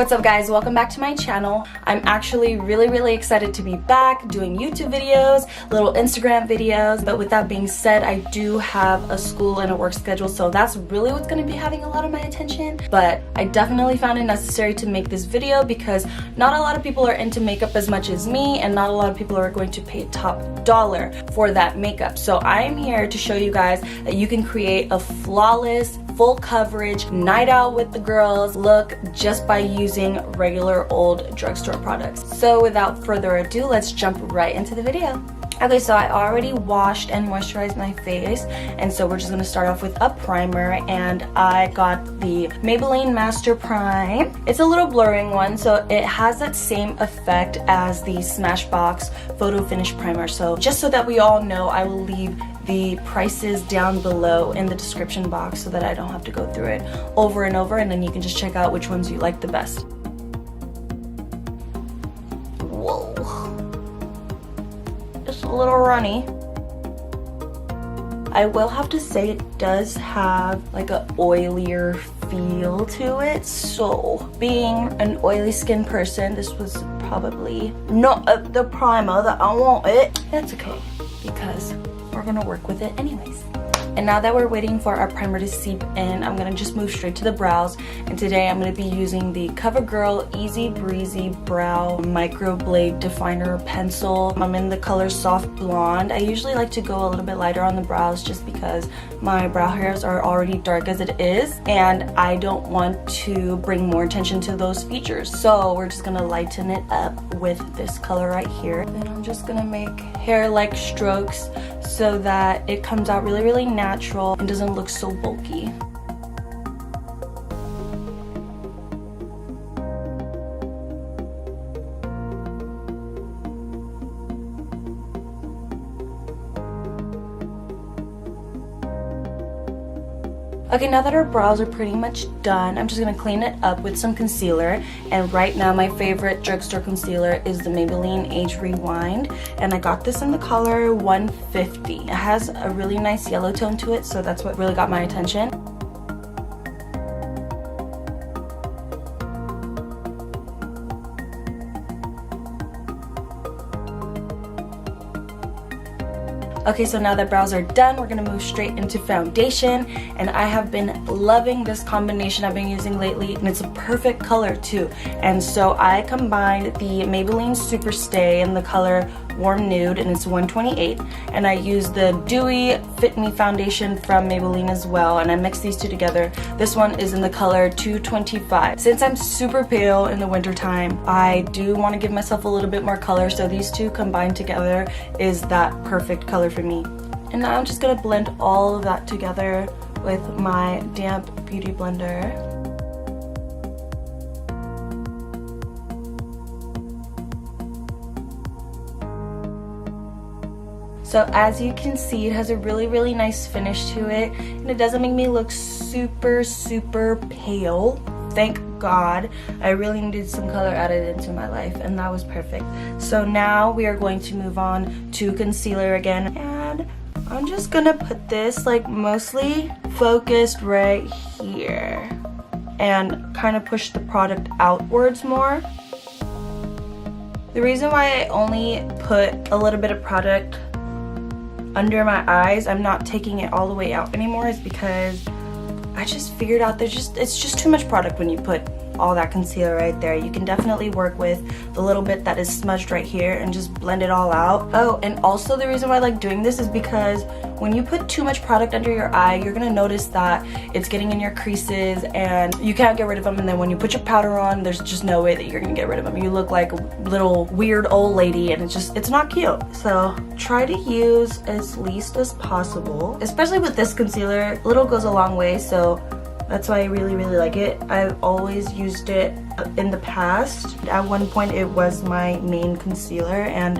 What's up guys, welcome back to my channel. I'm actually really excited to be back doing YouTube videos, little Instagram videos, but with that being said, I do have a school and a work schedule, so that's really what's going to be having a lot of my attention. But I definitely found it necessary to make this video because not a lot of people are into makeup as much as me, and not a lot of people are going to pay top dollar for that makeup. So I am here to show you guys that you can create a flawless, full coverage night out with the girls look just by using regular old drugstore products. So without further ado, let's jump right into the video. Okay, so I already washed and moisturized my face, and so we're just going to start off with a primer, and I got the Maybelline Master Prime. It's a little blurring one, so it has that same effect as the Smashbox Photo Finish Primer. So just so that we all know, I will leave the prices down below in the description box so that I don't have to go through it over and over, and then you can just check out which ones you like the best. Whoa. It's a little runny. I will have to say it does have like an oilier feel to it, so being an oily skin person, this was probably not the primer that I wanted. That's okay because we're gonna work with it anyways. And now that we're waiting for our primer to seep in, I'm gonna just move straight to the brows. And today I'm gonna be using the CoverGirl Easy Breezy Brow Microblade Definer Pencil. I'm in the color Soft Blonde. I usually like to go a little bit lighter on the brows just because my brow hairs are already dark as it is, and I don't want to bring more attention to those features. So we're just gonna lighten it up with this color right here. Then I'm just gonna make hair-like strokes so that it comes out really natural and doesn't look so bulky. Okay, now that our brows are pretty much done, I'm just going to clean it up with some concealer. And right now my favorite drugstore concealer is the Maybelline Age Rewind, and I got this in the color 150. It has a really nice yellow tone to it, so that's what really got my attention. Okay, so now that brows are done, we're gonna move straight into foundation, and I have been loving this combination I've been using lately, and it's a perfect color too. And so I combined the Maybelline SuperStay in the color Warm Nude, and it's 128, and I used the Dewy Fit Me foundation from Maybelline as well, and I mixed these two together. This one is in the color 225. Since I'm super pale in the winter time, I do want to give myself a little bit more color, so these two combined together is that perfect color for me. And now I'm just gonna blend all of that together with my damp beauty blender. So as you can see, it has a really nice finish to it, and it doesn't make me look super pale. Thank God. I really needed some color added into my life, and that was perfect. So now we are going to move on to concealer again, and I'm just gonna put this like mostly focused right here and kind of push the product outwards more. The reason why I only put a little bit of product under my eyes, I'm not taking it all the way out anymore, is because I just figured out it's just too much product when you put all that concealer right there. You can definitely work with the little bit that is smudged right here and just blend it all out. Oh, and also the reason why I like doing this is because when you put too much product under your eye, you're gonna notice that it's getting in your creases and you can't get rid of them, and then when you put your powder on, there's just no way that you're gonna get rid of them. You look like a little weird old lady, and it's not cute. So try to use as least as possible, especially with this concealer. Little goes a long way, so that's why I really like it. I've always used it in the past. At one point it was my main concealer, and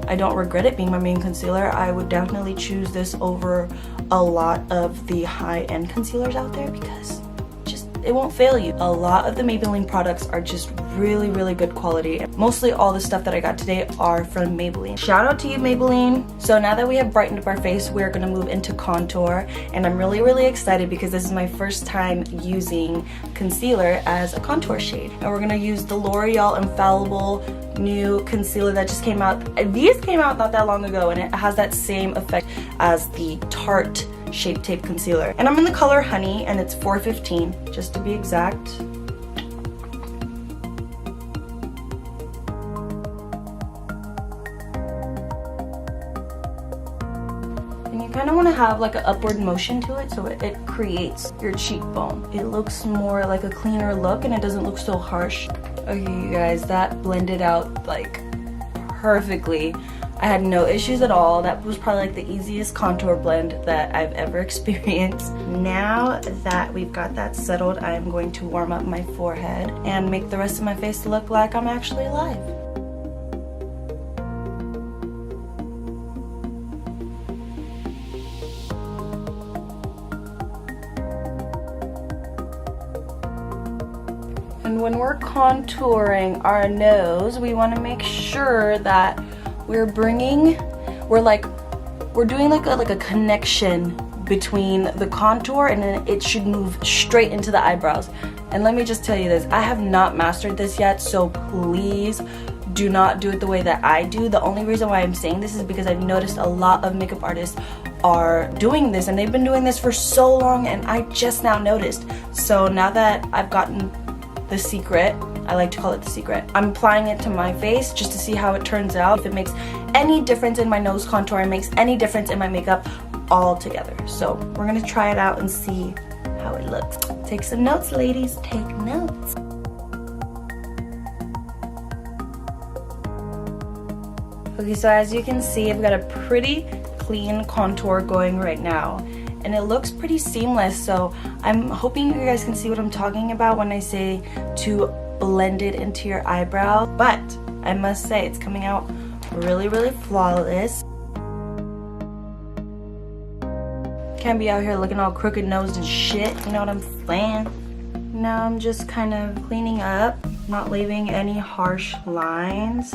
I don't regret it being my main concealer. I would definitely choose this over a lot of the high-end concealers out there because it won't fail you. A lot of the Maybelline products are just really, really good quality. Mostly all the stuff that I got today are from Maybelline. Shout out to you, Maybelline. So now that we have brightened up our face, we're gonna move into contour, and I'm really, really excited because this is my first time using concealer as a contour shade. And we're gonna use the L'Oreal Infallible new concealer that just came out. These came out not that long ago, and it has that same effect as the Tarte Shape Tape concealer. And I'm in the color Honey, and it's 415 just to be exact. And you kind of want to have like an upward motion to it so it creates your cheekbone. It looks more like a cleaner look, and it doesn't look so harsh. Okay, you guys, that blended out like perfectly. I had no issues at all. That was probably like the easiest contour blend that I've ever experienced. Now that we've got that settled, I am going to warm up my forehead and make the rest of my face look like I'm actually alive. And when we're contouring our nose, we want to make sure that we're doing like a connection between the contour, and then it should move straight into the eyebrows. And let me just tell you this, I have not mastered this yet, so please do not do it the way that I do. The only reason why I'm saying this is because I've noticed a lot of makeup artists are doing this, and they've been doing this for so long, and I just now noticed. So now that I've gotten the secret, I like to call it the secret, I'm applying it to my face just to see how it turns out, if it makes any difference in my nose contour and makes any difference in my makeup all together. So we're gonna try it out and see how it looks. Take some notes, ladies, take notes. Okay, so as you can see, I've got a pretty clean contour going right now, and it looks pretty seamless. So I'm hoping you guys can see what I'm talking about when I say to blend it into your eyebrow. But I must say, it's coming out really, really flawless. Can't be out here looking all crooked nosed and shit, you know what I'm saying? Now I'm just kind of cleaning up, not leaving any harsh lines.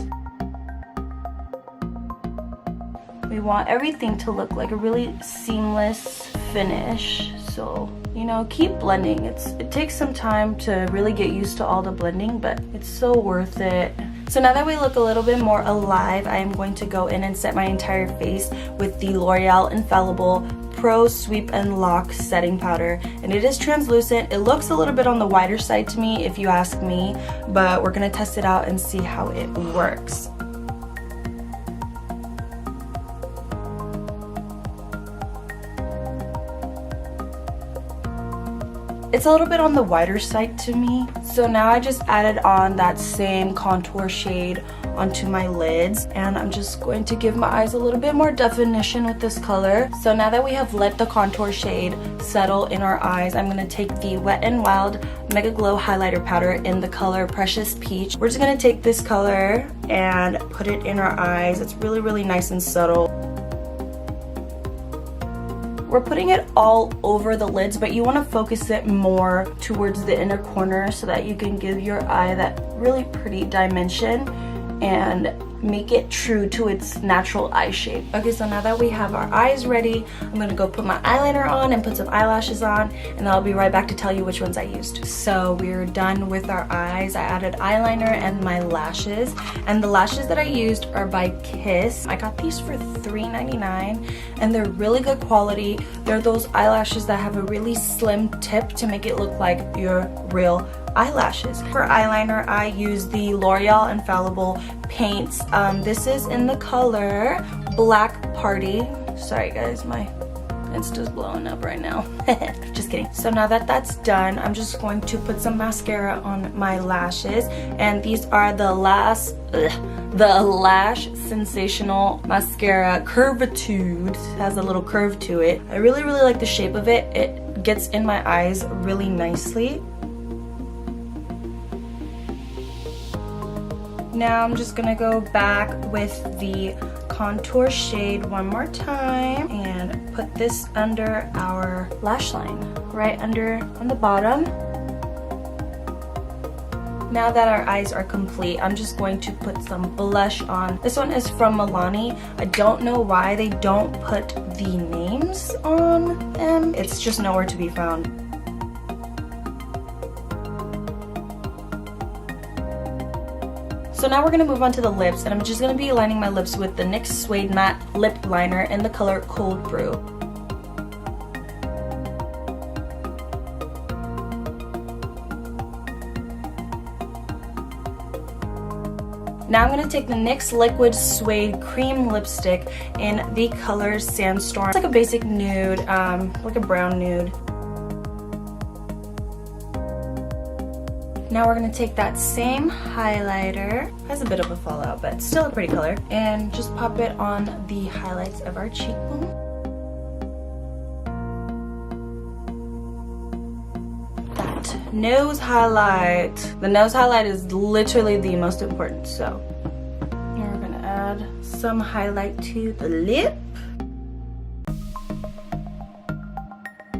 We want everything to look like a really seamless finish. So, you know, keep blending. It takes some time to really get used to all the blending, but it's so worth it. So now that we look a little bit more alive, I am going to go in and set my entire face with the L'Oreal Infallible Pro Sweep and Lock Setting Powder. And it is translucent. It looks a little bit on the wider side to me, if you ask me, but we're gonna test it out and see how it works. It's a little bit on the wider side to me. So now I just added on that same contour shade onto my lids, and I'm just going to give my eyes a little bit more definition with this color. So now that we have let the contour shade settle in our eyes, I'm going to take the Wet n Wild Megaglow highlighter powder in the color Precious Peach. We're just going to take this color and put it in our eyes. It's really, really nice and subtle. We're putting it all over the lids, but you want to focus it more towards the inner corner so that you can give your eye that really pretty dimension and make it true to its natural eye shape. Okay, so now that we have our eyes ready, I'm gonna go put my eyeliner on and put some eyelashes on, and I'll be right back to tell you which ones I used. So we're done with our eyes. I added eyeliner and my lashes, and the lashes that I used are by Kiss. I got these for $3.99, and they're really good quality. They're those eyelashes that have a really slim tip to make it look like your real eyelashes. For eyeliner, I use the L'Oreal Infallible Paints. This is in the color Black Party. Sorry guys, my Insta's blowing up right now. Just kidding. So now that that's done, I'm just going to put some mascara on my lashes, and these are the Lash Sensational Mascara Curvitude. It has a little curve to it. I really, really like the shape of it. It gets in my eyes really nicely. Now I'm just gonna go back with the contour shade one more time and put this under our lash line, right under on the bottom. Now that our eyes are complete, I'm just going to put some blush on. This one is from Milani. I don't know why they don't put the names on them. It's just nowhere to be found. So now we're going to move on to the lips, and I'm just going to be lining my lips with the NYX Suede Matte Lip Liner in the color Cold Brew. Now I'm going to take the NYX Liquid Suede Cream Lipstick in the color Sandstorm. It's like a basic nude, like a brown nude. Now we're going to take that same highlighter, has a bit of a fallout but still a pretty color, and just pop it on the highlights of our cheekbone. That nose highlight. The nose highlight is literally the most important, so now we're going to add some highlight to the lip.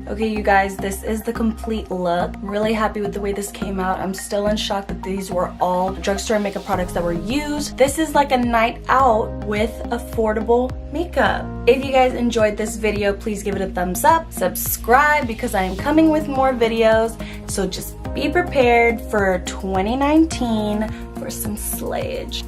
Okay, you guys, this is the complete look. I'm really happy with the way this came out. I'm still in shock that these were all drugstore makeup products that were used. This is like a night out with affordable makeup. If you guys enjoyed this video, please give it a thumbs up. Subscribe because I am coming with more videos. So just be prepared for 2019 for some slayage.